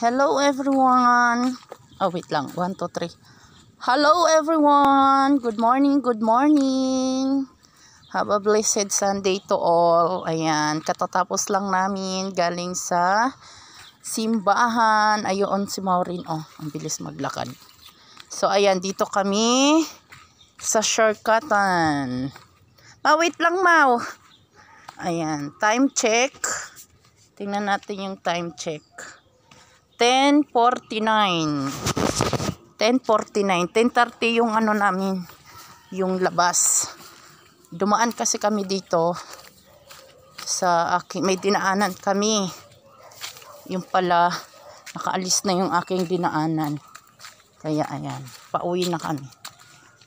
Hello everyone. Oh wait lang. 1, 2, 3. Hello everyone. Good morning. Good morning. Have a blessed Sunday to all. Ayan. Katatapos lang namin galing sa simbahan. Ayun si Maureen. Oh, ang bilis maglakad. So ayan. Dito kami sa shortcutan. Wait lang, Mau. Ayan. Time check. Tingnan natin yung time check. 10:49. 10:30 yung ano namin, yung labas. Dumaan kasi kami dito sa aking, may dinaanan kami. Yung pala, nakaalis na yung aking dinaanan. Kaya ayan, pauwi na kami.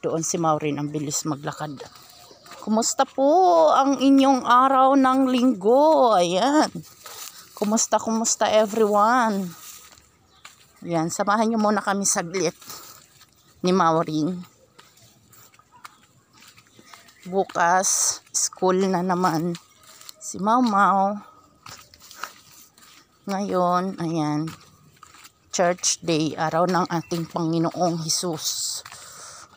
Doon si Maureen, ang bilis maglakad. Kumusta po ang inyong araw ng linggo? Ayan. Kumusta everyone? Yan, samahan nyo muna kami saglit ni Maureen. Bukas, school na naman si Mau Mau. Ngayon, ayan, church day, araw ng ating Panginoong Hesus.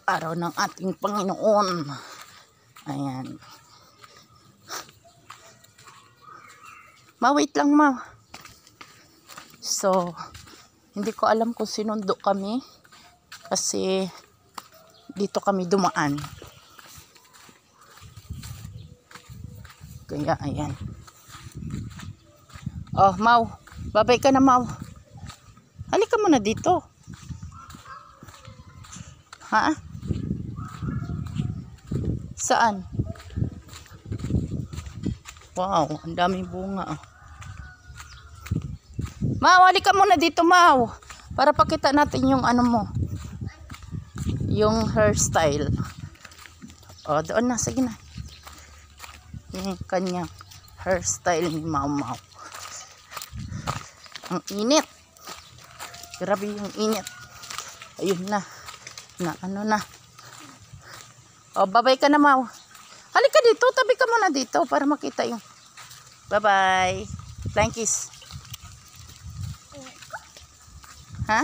Araw ng ating Panginoon. Ayan. Wait lang, Mau. So, hindi ko alam kung sinundo kami kasi dito kami dumaan. Kaya ayan. Oh, Mau. Babay ka na, Mau. Halika muna dito. Ha? Saan? Wow, ang daming bunga. Mau, halika muna dito, Mau. Para pakita natin yung ano mo. Yung hairstyle. O, doon na. Sige na. Yung kanyang hairstyle ni Mau Mau. Ang init. Grabe yung init. Ayun na. Ano na. O, babay ka na, Mau. Halika dito. Tabi ka muna dito para makita yung. Bye-bye. Flying kiss. Ha?